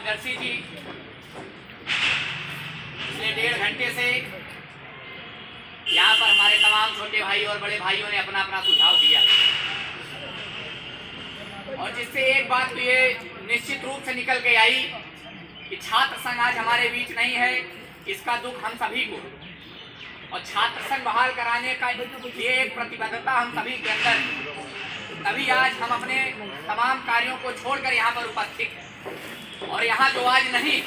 प्रियदर्शी जी पिछले 1.5 घंटे से यहाँ पर हमारे तमाम छोटे भाई और बड़े भाइयों ने अपना अपना सुझाव दिया और जिससे एक बात तो ये निश्चित रूप से निकल के आई कि छात्र संघ आज हमारे बीच नहीं है, इसका दुख हम सभी को, और छात्र संघ बहाल कराने का ये एक प्रतिबद्धता हम सभी के अंदर, तभी आज हम अपने तमाम कार्यों को छोड़कर यहाँ पर उपस्थित हैं। और यहाँ जो आज नहीं,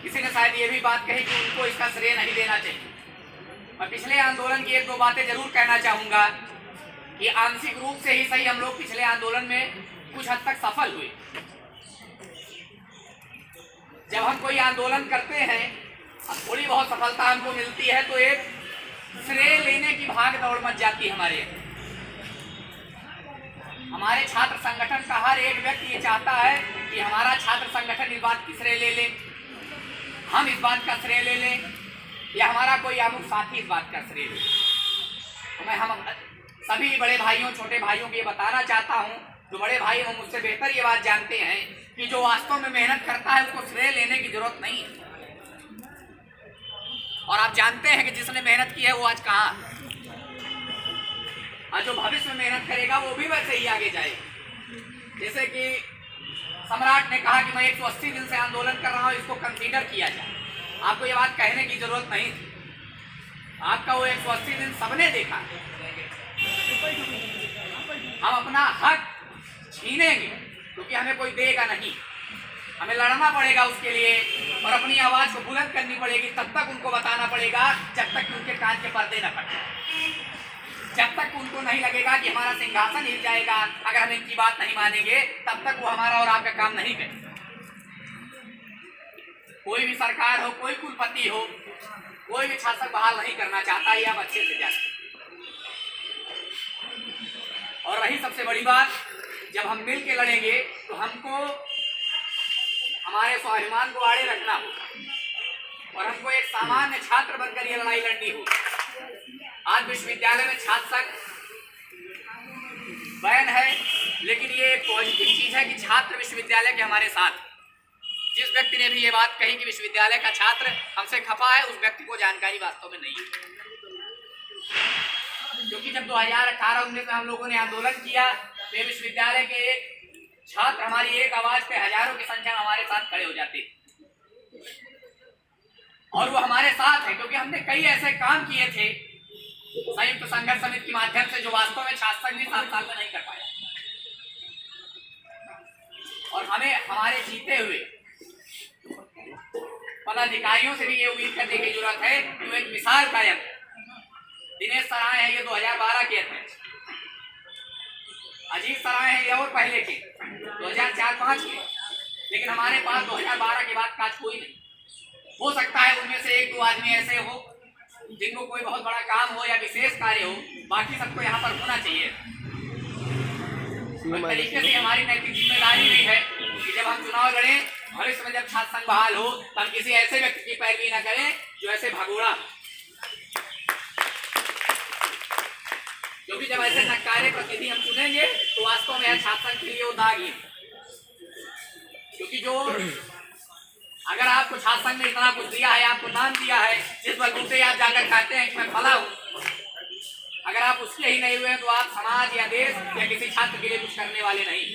किसी ने शायद ये भी बात कही कि उनको इसका श्रेय नहीं देना चाहिए। मैं पिछले आंदोलन की 1-2 बातें जरूर कहना चाहूँगा कि आंशिक रूप से ही सही हम लोग पिछले आंदोलन में कुछ हद तक सफल हुए। जब हम कोई आंदोलन करते हैं और थोड़ी बहुत सफलता हमको मिलती है तो एक श्रेय लेने की भाग दौड़ मच जाती है हमारे छात्र संगठन का हर एक व्यक्ति ये चाहता है कि हमारा छात्र संगठन इस बात की श्रेय ले ले, हम इस बात का श्रेय ले लें, या हमारा कोई अमुक साथी इस बात का श्रेय ले। तो मैं हम सभी बड़े भाइयों छोटे भाइयों को ये बताना चाहता हूँ, जो बड़े भाई हम मुझसे बेहतर ये बात जानते हैं कि जो वास्तव में मेहनत करता है उसको श्रेय लेने की जरूरत नहीं है। और आप जानते हैं कि जिसने मेहनत की है वो आज कहाँ, और जो भविष्य में मेहनत करेगा वो भी वैसे ही आगे जाएगा। जैसे कि सम्राट ने कहा कि मैं 180 दिन से आंदोलन कर रहा हूँ, इसको कंसीडर किया जाए। आपको ये बात कहने की जरूरत नहीं थी, आपका वो 180 दिन सबने देखा। हम अपना हक छीनेंगे क्योंकि हमें कोई देगा नहीं, हमें लड़ना पड़ेगा उसके लिए और अपनी आवाज को बुलंद करनी पड़ेगी। तब तक उनको बताना पड़ेगा जब तक कि उनके कान के पर्दे न फटे, जब तक उनको नहीं लगेगा कि हमारा सिंहासन हिल जाएगा अगर हम इनकी बात नहीं मानेंगे, तब तक वो हमारा और आपका काम नहीं करेंगे। कोई भी सरकार हो, कोई कुलपति हो, कोई भी शासक बहाल नहीं करना चाहता, ये आप अच्छे से जानते। और रही सबसे बड़ी बात, जब हम मिल के लड़ेंगे तो हमको हमारे स्वाभिमान को आड़े रखना होगा और हमको एक सामान्य छात्र बनकर ये लड़ाई लड़नी होगी। आज विश्वविद्यालय में छात्र संघ बैन है, लेकिन ये एक पॉजिटिव चीज है कि छात्र विश्वविद्यालय के हमारे साथ। जिस व्यक्ति ने भी ये बात कही कि विश्वविद्यालय का छात्र हमसे खफा है, उस व्यक्ति को जानकारी वास्तव में नहीं है। क्योंकि जब 2018-19 में हम लोगों ने आंदोलन किया तो विश्वविद्यालय के एक छात्र हमारी एक आवाज पे हजारों की संख्या में हमारे साथ खड़े हो जाते थे। और वो हमारे साथ है क्योंकि हमने कई ऐसे काम किए थे संयुक्त संघर्ष समिति के माध्यम से जो वास्तव में छात्र संघ भी 7 साल में नहीं कर पाया। और हमें हमारे जीते हुए पदाधिकारियों से भी ये उम्मीद करने की जरूरत है कि वो एक मिसाल कायम। दिनेश सराय है, ये 2012 के अध्यक्ष, अजीत सराय है ये और पहले के 2004-5 के, लेकिन हमारे पास 2012 के बाद का कोई नहीं। हो सकता है उनमें से 1-2 आदमी ऐसे हो जिनको कोई बहुत बड़ा काम हो या विशेष कार्य हो, बाकी सबको यहाँ पर होना चाहिए। इस तरीके से हमारी नैतिक जिम्मेदारी भी है कि जब हम चुनाव लड़ें, भविष्य में जब छात्र संघ बहाल हो, तो हम किसी ऐसे व्यक्ति की पैरवी न करें जो ऐसे भगोड़ा, क्योंकि जब ऐसे नकारे प्रतिनिधि हम चुनेंगे तो वास्तव में छात्र संघ के लिए वो दागी। क्योंकि जो अगर आपको छात्र संघ ने इतना कुछ दिया है, आपको नाम दिया है, जिस बलबूते आप जाकर कहते हैं कि मैं फला हूं, अगर आप उसके ही नहीं हुए तो आप समाज या देश या किसी छात्र के लिए कुछ करने वाले नहीं।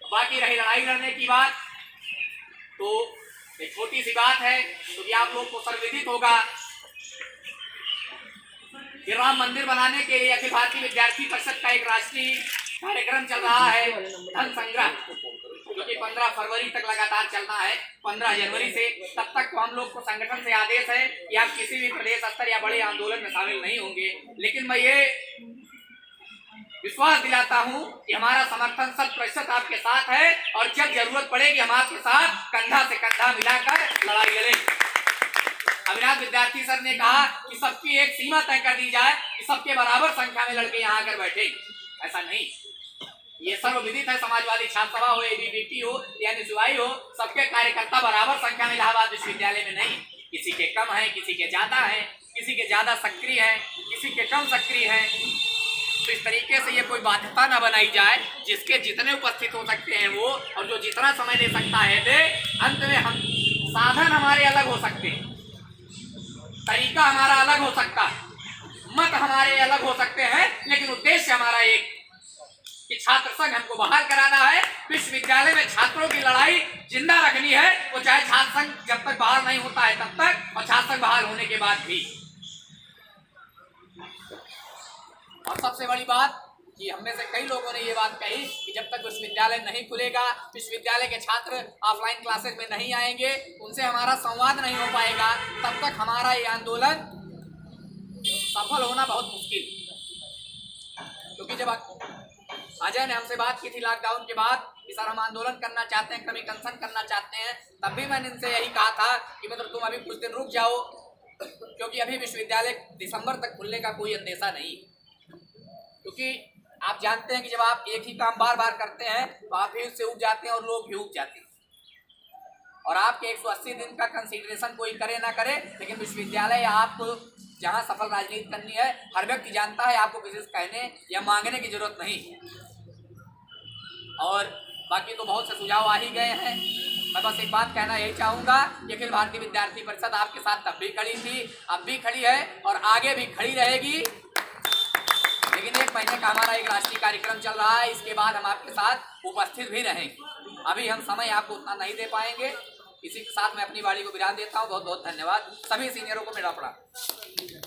बाकी रही लड़ाई लड़ने की बात, तो एक छोटी सी बात है, क्योंकि आप लोग को सर्वविदित होगा कि राम मंदिर बनाने के लिए अखिल भारतीय विद्यार्थी परिषद का एक राष्ट्रीय कार्यक्रम चल रहा है, धन संग्रह, जो कि 15 फरवरी तक लगातार चलना है। 15 जनवरी से तब तक तो हम लोग को संगठन से आदेश है कि आप किसी भी प्रदेश स्तर या बड़े आंदोलन में शामिल नहीं होंगे, लेकिन मैं ये विश्वास दिलाता हूं कि हमारा समर्थन 100% आपके साथ है और जब जरूरत पड़ेगी हम आपके साथ कंधा से कंधा मिलाकर लड़ाई लड़ेंगे। अविनाश विद्यार्थी सर ने कहा कि सबकी एक सीमा तय कर दी जाए कि सबके बराबर संख्या में लड़के यहाँ आकर बैठे। ऐसा नहीं, ये सर्वविदित है, समाजवादी छात्र सभा हो, एबीवीपी हो या निसुवाई हो, सबके कार्यकर्ता बराबर संख्या में इलाहाबाद विश्वविद्यालय में नहीं। किसी के कम है, किसी के ज्यादा है, किसी के ज्यादा सक्रिय है, किसी के कम सक्रिय है। तो इस तरीके से ये कोई बाध्यता ना बनाई जाए, जिसके जितने उपस्थित हो सकते हैं वो, और जो जितना समय दे सकता है दे। अंत में हम साधन हमारे अलग हो सकते हैं, तरीका हमारा अलग हो सकता है, मत हमारे अलग हो सकते हैं, लेकिन उद्देश्य हमारा एक कि छात्र संघ हमको बहाल कराना है। विश्वविद्यालय में छात्रों की लड़ाई जिंदा रखनी है, वो चाहे छात्र संघ जब तक बहाल नहीं होता है तब तक, और छात्र संघ बहाल होने के बाद भी। और सबसे बड़ी बात कि हम में से कई लोगों ने ये बात कही कि जब तक विश्वविद्यालय नहीं खुलेगा, विश्वविद्यालय के छात्र ऑफलाइन क्लासेस में नहीं आएंगे, उनसे हमारा संवाद नहीं हो पाएगा, तब तक हमारा ये आंदोलन सफल होना बहुत मुश्किल। क्योंकि जब अजय ने हमसे बात की थी लॉकडाउन के बाद कि सर हम आंदोलन करना चाहते हैं, क्रमिक अनशन करना चाहते हैं, तब भी मैंने इनसे यही कहा था कि मतलब तुम अभी कुछ दिन रुक जाओ, क्योंकि अभी विश्वविद्यालय दिसंबर तक खुलने का कोई अंदेशा नहीं। क्योंकि आप जानते हैं कि जब आप एक ही काम बार बार करते हैं तो आप भी उससे उब जाते हैं और लोग भी उब जाते हैं, और आपके 180 दिन का कंसीडरेशन कोई करे ना करे, लेकिन विश्वविद्यालय आपको जहां सफल राजनीति करनी है, हर व्यक्ति जानता है, आपको किसी से कहने या मांगने की जरूरत नहीं। और बाकी तो बहुत से सुझाव आ ही गए हैं। मैं बस एक बात कहना यही चाहूँगा कि अखिल भारतीय विद्यार्थी परिषद आपके साथ तब भी खड़ी थी, अब भी खड़ी है और आगे भी खड़ी रहेगी। लेकिन 1 महीने का हमारा एक राष्ट्रीय कार्यक्रम चल रहा है, इसके बाद हम आपके साथ उपस्थित भी रहेंगे। अभी हम समय आपको उतना नहीं दे पाएंगे। इसी के साथ मैं अपनी वाणी को विराम देता हूँ। बहुत बहुत धन्यवाद। सभी सीनियरों को मेरा प्रणाम।